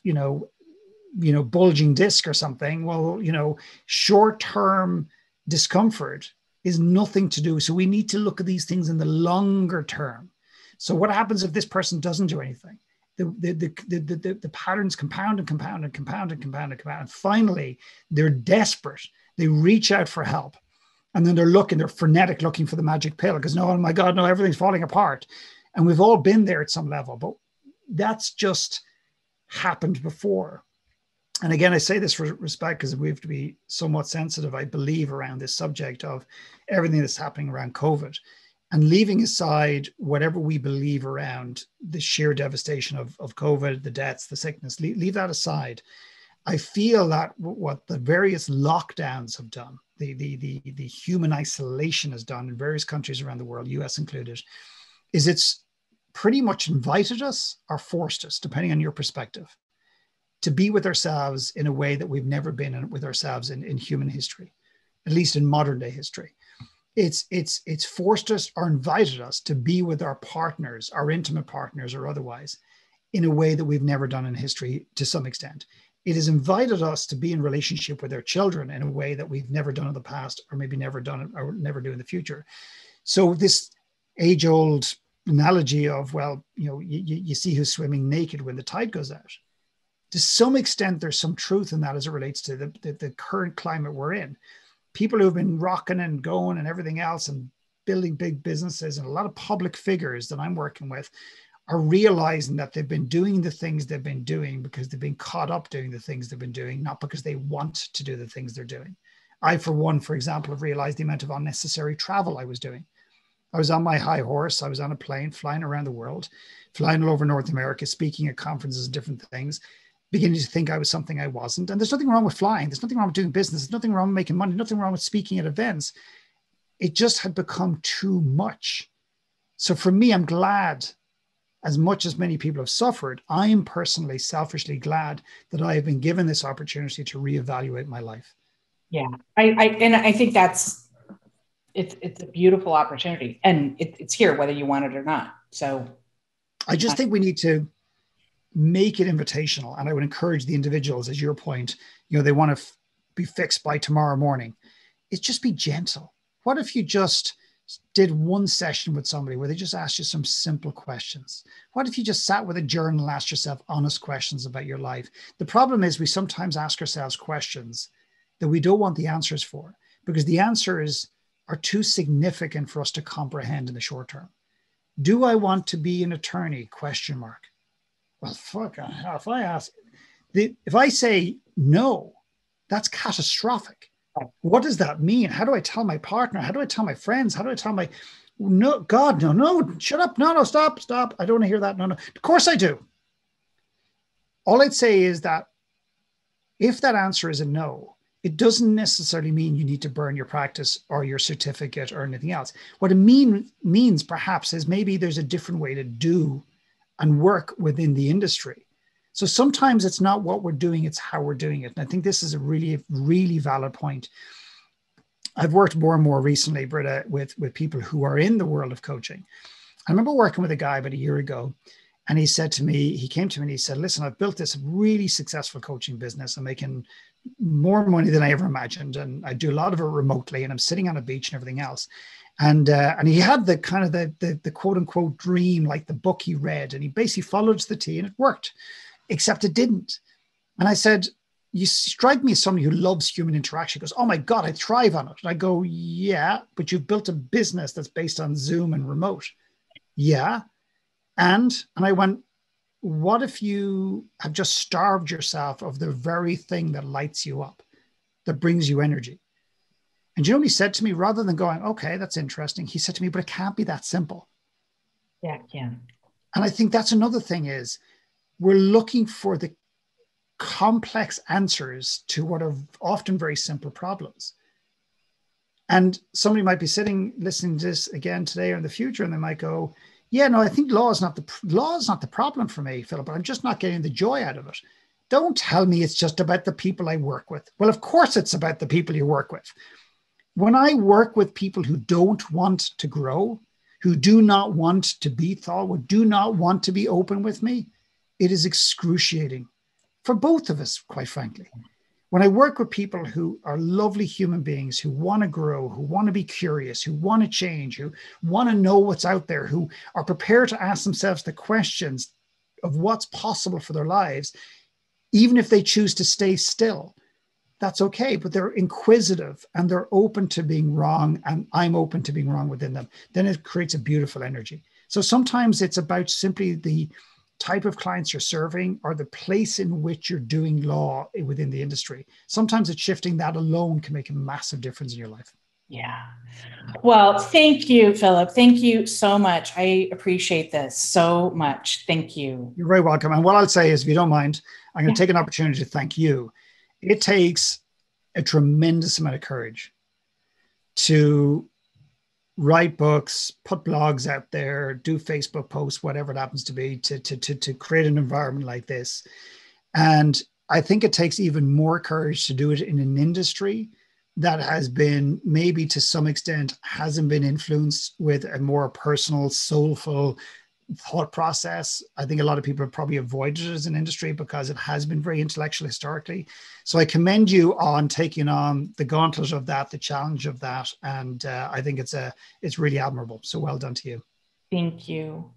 bulging disc or something, well, short-term discomfort is nothing to do. So we need to look at these things in the longer term. So what happens if this person doesn't do anything? The patterns compound and compound and compound and compound and compound. And finally, they're desperate. They reach out for help. And then they're frenetic looking for the magic pill because, no, oh my God, no, everything's falling apart. And we've all been there at some level, but that's just happened before. And again, I say this for respect because we have to be somewhat sensitive, I believe, around this subject of everything that's happening around COVID, and leaving aside whatever we believe around the sheer devastation of COVID, the deaths, the sickness, leave that aside. I feel that what the various lockdowns have done, the human isolation has done in various countries around the world, US included, is it's pretty much invited us or forced us, depending on your perspective, to be with ourselves in a way that we've never been with ourselves in human history, at least in modern day history. It's forced us or invited us to be with our partners, our intimate partners or otherwise, in a way that we've never done in history to some extent. It has invited us to be in relationship with our children in a way that we've never done in the past, or maybe never done it or never do in the future. So this age-old analogy of, well, you see who's swimming naked when the tide goes out. To some extent, there's some truth in that as it relates to the current climate we're in. People who've been rocking and going and everything else and building big businesses, and a lot of public figures that I'm working with, are realizing that they've been doing the things they've been doing because they've been caught up doing the things they've been doing, not because they want to do the things they're doing. I, for one, for example, have realized the amount of unnecessary travel I was doing. I was on my high horse. I was on a plane flying around the world, flying all over North America, speaking at conferences and different things, beginning to think I was something I wasn't. And there's nothing wrong with flying. There's nothing wrong with doing business. There's nothing wrong with making money. Nothing wrong with speaking at events. It just had become too much. So for me, I'm glad, as much as many people have suffered, I am personally, selfishly glad that I have been given this opportunity to reevaluate my life. Yeah, I think it's a beautiful opportunity, and it's here whether you want it or not. So I just think we need to make it invitational, and I would encourage the individuals, as your point, they want to be fixed by tomorrow morning. It's just be gentle. What if you just did one session with somebody where they just asked you some simple questions? What if you just sat with a journal and asked yourself honest questions about your life? The problem is we sometimes ask ourselves questions that we don't want the answers for, because the answers are too significant for us to comprehend in the short term. Do I want to be an attorney? Question mark. Well, fuck, if I say no, that's catastrophic. What does that mean? How do I tell my partner? How do I tell my friends? How do I tell my, no, God, no, shut up. No, stop. I don't want to hear that. No. Of course I do. All I'd say is that if that answer is a no, it doesn't necessarily mean you need to burn your practice or your certificate or anything else. What it means perhaps is maybe there's a different way to do and work within the industry. So sometimes it's not what we're doing, it's how we're doing it. And I think this is a really, really valid point. I've worked more and more recently, Britta, with people who are in the world of coaching. I remember working with a guy about a year ago, and he came to me and he said, listen, I've built this really successful coaching business. I'm making more money than I ever imagined. And I do a lot of it remotely, and I'm sitting on a beach and everything else. And he had the kind of the quote unquote dream, like the book he read, and he basically followed to the T, and it worked. Except it didn't. And I said, you strike me as somebody who loves human interaction. He goes, oh my God, I thrive on it. And I go, yeah, but you've built a business that's based on Zoom and remote. Yeah. And I went, what if you have just starved yourself of the very thing that lights you up, that brings you energy? And you know what he said to me? Rather than going, okay, that's interesting, he said to me, but it can't be that simple. Yeah, it can. And I think that's another thing is, we're looking for the complex answers to what are often very simple problems. And somebody might be listening to this again today or in the future, and they might go, yeah, no, I think law is not the problem for me, Philip, but I'm just not getting the joy out of it. Don't tell me it's just about the people I work with. Well, of course it's about the people you work with. When I work with people who don't want to grow, who do not want to be thoughtful, do not want to be open with me, it is excruciating for both of us, quite frankly. When I work with people who are lovely human beings, who want to grow, who want to be curious, who want to change, who want to know what's out there, who are prepared to ask themselves the questions of what's possible for their lives, even if they choose to stay still, that's okay. But they're inquisitive and they're open to being wrong, and I'm open to being wrong within them. Then it creates a beautiful energy. So sometimes it's about simply the type of clients you're serving or the place in which you're doing law within the industry. Sometimes it's shifting that alone can make a massive difference in your life. Yeah. Well, thank you, Philip. Thank you so much. I appreciate this so much. Thank you. You're very welcome. And what I'll say is, if you don't mind, I'm going to take an opportunity to thank you. It takes a tremendous amount of courage to write books, put blogs out there, do Facebook posts, whatever it happens to be, to create an environment like this. And I think it takes even more courage to do it in an industry that has been, maybe to some extent, hasn't been influenced with a more personal, soulful thought process. I think a lot of people have probably avoided it as an industry because it has been very intellectual historically. So I commend you on taking on the gauntlet of that, the challenge of that. And I think it's really admirable. So well done to you. Thank you.